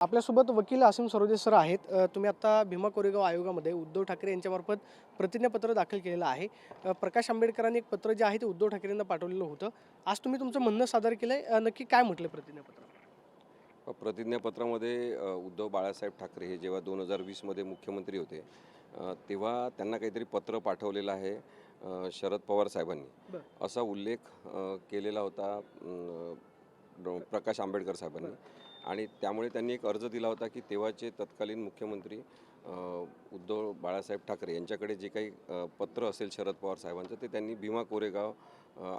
आपल्यासोबत वकील आसिम सरोदे सर आहेत. तुम्ही आता भीमा कोरेगाव आयोगामध्ये उद्धव ठाकरे यांच्यामार्फत प्रतिज्ञापत्र दाखल केलेलं आहे. प्रकाश आंबेडकरांनी एक पत्र जे आहे ते उद्धव ठाकरेंना पाठवलेलं होतं. आज तुम्ही तुमचं म्हणणं सादर केलंय. नक्की काय म्हटलं प्रतिज्ञापत्रात? प्रतिज्ञापत्रामध्ये उद्धव बाळासाहेब ठाकरे हे जेव्हा 2020 मध्ये मुख्यमंत्री होते तेव्हा त्यांना काहीतरी पत्र पाठवलेलं आहे शरद पवार साहेबांनी, असा उल्लेख केलेला होता प्रकाश आंबेडकर साहेबांनी. आणि त्यामुळे त्यांनी एक अर्ज दिला होता की तेव्हाचे तत्कालीन मुख्यमंत्री उद्धव बाळासाहेब ठाकरे यांच्याकडे जे काही पत्र असेल शरद पवार साहेबांचं ते त्यांनी भीमा कोरेगाव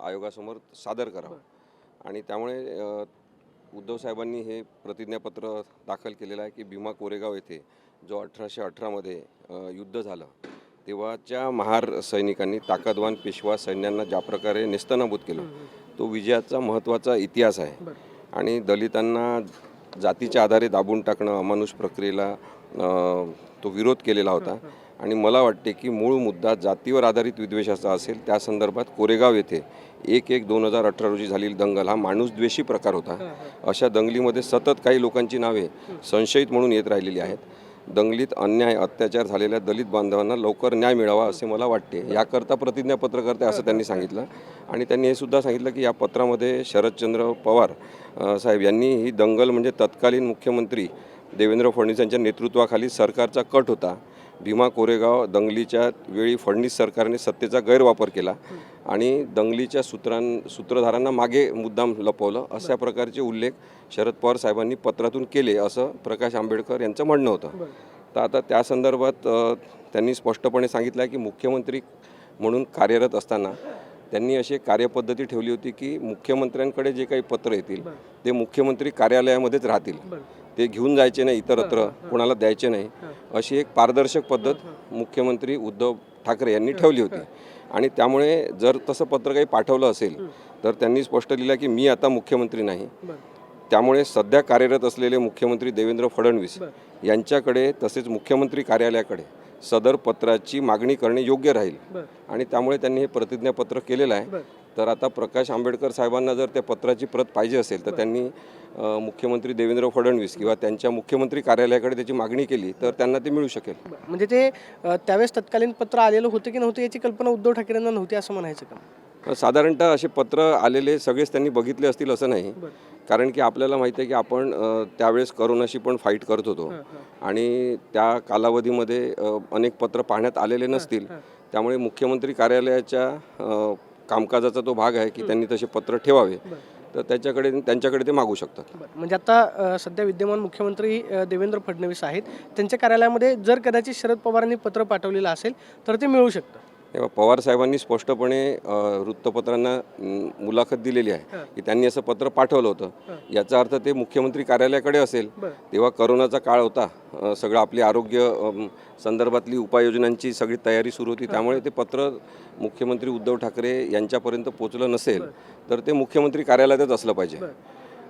आयोगासमोर सादर करावं. आणि त्यामुळे उद्धव साहेबांनी हे प्रतिज्ञापत्र दाखल केलेलं आहे की भीमा कोरेगाव येथे जो 1818मध्ये युद्ध झालं तेव्हाच्या महार सैनिकांनी ताकदवान पेशवा सैन्यांना ज्या प्रकारे नेस्तनाबूत केलं तो विजयाचा महत्त्वाचा इतिहास आहे. आणि दलितांना जातीच्या आधारे दाबून टाकणं अमानुष प्रक्रियेला तो विरोध केलेला होता. आणि मला वाटते की मूळ मुद्दा जातीवर आधारित विद्वेषाचा असेल. त्या संदर्भात कोरेगाव येथे 1/1/2018 रोजी झालेली दंगल हा माणूसद्वेषी प्रकार होता. अशा दंगलीमध्ये सतत काही लोकांची नावे संशयित म्हणून येत राहिलेली आहेत. दंगलीत अन्याय अत्याचार झालेल्या दलित बांधवांना लवकर न्याय मिळावा असे मला वाटते. याकरता प्रतिज्ञापत्र करते असं त्यांनी सांगितलं. आणि त्यांनी हे सुद्धा सांगितलं की या पत्रामध्ये शरदचंद्र पवार साहेब यांनी ही दंगल म्हणजे तत्कालीन मुख्यमंत्री देवेंद्र फडणवीस यांच्या नेतृत्वाखाली सरकारचा कट होता. भीमा कोरेगाव दंगलीच्या वेळी फडणवीस सरकारने सत्तेचा गैरवापर केला आणि दंगलीच्या सूत्रधारांना मागे मुद्दाम लपवलं, अशा प्रकारचे उल्लेख शरद पवार साहेबांनी पत्रातून केले असं प्रकाश आंबेडकर यांचं म्हणणं होतं. तर आता त्या संदर्भात त्यांनी स्पष्टपणे सांगितलं की मुख्यमंत्री म्हणून कार्यरत असताना त्यांनी अशी कार्यपद्धती ठेवली होती की मुख्यमंत्र्यांकडे जे काही पत्र येतील ते मुख्यमंत्री कार्यालयामध्येच राहतील, ते घेऊन जायचे नाही, इतरत्र कोणाला द्यायचे नाही, अशी एक पारदर्शक पद्धत मुख्यमंत्री उद्धव ठाकरे यांनी ठेवली होती. आणि त्यामुळे जर तसं पत्र काही पाठवलं असेल तर त्यांनी स्पष्ट लिहिलं की मी आता मुख्यमंत्री नाही, त्यामुळे सध्या कार्यरत असलेले मुख्यमंत्री देवेंद्र फडणवीस यांच्याकडे तसेच मुख्यमंत्री कार्यालयाकडे सदर पत्राची मागणी करणे योग्य राहील. आणि त्यामुळे त्यांनी हे प्रतिज्ञापत्र केलेलं आहे. तर आता प्रकाश आंबेडकर साहेबांना जर त्या पत्राची प्रत पाहिजे असेल तर त्यांनी मुख्यमंत्री देवेंद्र फडणवीस किंवा त्यांच्या मुख्यमंत्री कार्यालयाकडे त्याची मागणी केली तर त्यांना ते मिळू शकेल. म्हणजे ते त्यावेळेस तत्कालीन पत्र आलेलं होतं की नव्हतं याची कल्पना उद्धव ठाकरेंना नव्हती असं म्हणायचं का? साधारणतः असे पत्र आलेले सगळेच त्यांनी बघितले असतील असं नाही. कारण की आपल्याला माहिती आहे की आपण त्यावेळेस करोनाशी पण फाईट करत होतो आणि त्या कालावधीमध्ये अनेक पत्र पाहण्यात आलेले नसतील. त्यामुळे मुख्यमंत्री कार्यालयाच्या कामकाजाचा तो भाग आहे की त्यांनी तसे पत्र ठेवावे, तर त्यांच्याकडे ते मागू शकतात. म्हणजे आता सध्या विद्यमान मुख्यमंत्री देवेंद्र फडणवीस आहेत, त्यांच्या कार्यालयामध्ये जर कदाचित शरद पवारांनी पत्र पाठवलेलं असेल तर ते मिळू शकतं. तेव्हा पवार साहेबांनी स्पष्टपणे वृत्तपत्रांना मुलाखत दिलेली आहे की त्यांनी असं पत्र पाठवलं होतं. याचा अर्थ ते मुख्यमंत्री कार्यालयाकडे असेल. तेव्हा करोनाचा काळ होता, सगळं आपली आरोग्य संदर्भातली उपाययोजनांची सगळी तयारी सुरू होती. त्यामुळे ते पत्र मुख्यमंत्री उद्धव ठाकरे यांच्यापर्यंत पोचलं नसेल तर ते मुख्यमंत्री कार्यालयातच असलं पाहिजे.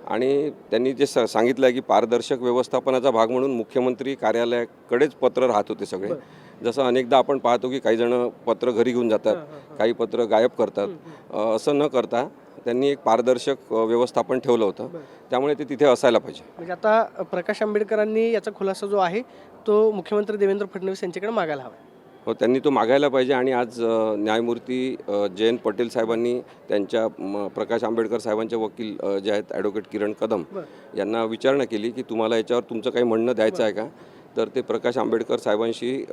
आणि त्यांनी जे सांगितलं आहे की पारदर्शक व्यवस्थापनाचा भाग म्हणून मुख्यमंत्री कार्यालयाकडेच पत्र राहत होते सगळे. जसं अनेकदा आपण पाहतो की काही जण पत्र घरी घेऊन जातात, काही पत्र गायब करतात. असं न करता त्यांनी एक पारदर्शक व्यवस्थापन ठेवलं होतं, त्यामुळे ते तिथे असायला पाहिजे. म्हणजे आता प्रकाश आंबेडकरांनी याचा खुलासा जो आहे तो मुख्यमंत्री देवेंद्र फडणवीस यांच्याकडे मागायला हवा. हो, त्यांनी तो मागायला पाहिजे. आणि आज न्यायमूर्ती जयंत पटेल साहेबांनी त्यांच्या प्रकाश आंबेडकर साहेबांचे वकील जे आहेत ॲडव्होकेट किरण कदम यांना विचारणा केली की तुम्हाला याच्यावर तुमचं काही म्हणणं द्यायचं आहे का. तर ते प्रकाश आंबेडकर साहेबांशी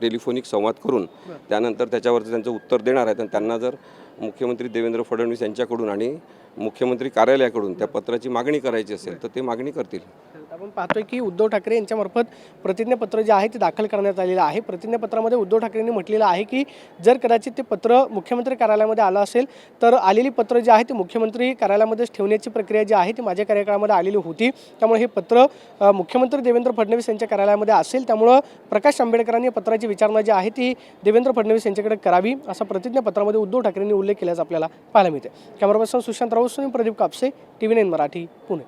टेलिफोनिक संवाद करून त्यानंतर त्याच्यावरती त्यांचं उत्तर देणार आहेत. आणि त्यांना जर मुख्यमंत्री देवेंद्र फडणवीस यांच्याकडून आणि मुख्यमंत्री कार्यालयाकडून त्या पत्राची मागणी करायची असेल तर ते मागणी करतील. आपण पाहतोय की उद्धव ठाकरे यांच्यामार्फत प्रतिज्ञापत्र जे आहे ते दाखल करण्यात आलेलं आहे. प्रतिज्ञापत्रामध्ये उद्धव ठाकरेंनी म्हटलेलं आहे की जर कदाचित ते पत्र मुख्यमंत्री कार्यालयामध्ये आलं असेल तर आलेली पत्र जे आहे ते मुख्यमंत्री कार्यालयामध्येच ठेवण्याची प्रक्रिया जी आहे ती माझ्या कार्यकाळामध्ये आलेली होती. त्यामुळे हे पत्र मुख्यमंत्री देवेंद्र फडणवीस यांच्या कार्यालयामध्ये असेल. त्यामुळं प्रकाश आंबेडकरांनी पत्राची विचारणा जी आहे ती देवेंद्र फडणवीस यांच्याकडे करावी असा प्रतिज्ञापत्रामध्ये उद्धव ठाकरेंनी उल्लेख केल्याचं आपल्याला पाहायला मिळते. Camera person Sushant Raut, Pradeep Kapse, TV9 Marathi, Pune.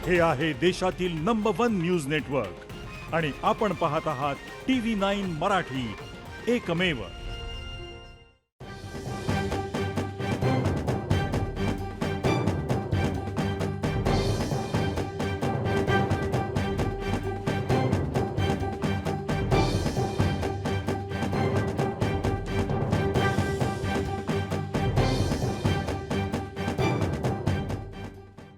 हे आहे देशातील नंबर 1 न्यूज नेटवर्क आणि आपण पाहत आहात TV9 मराठी, एकमेव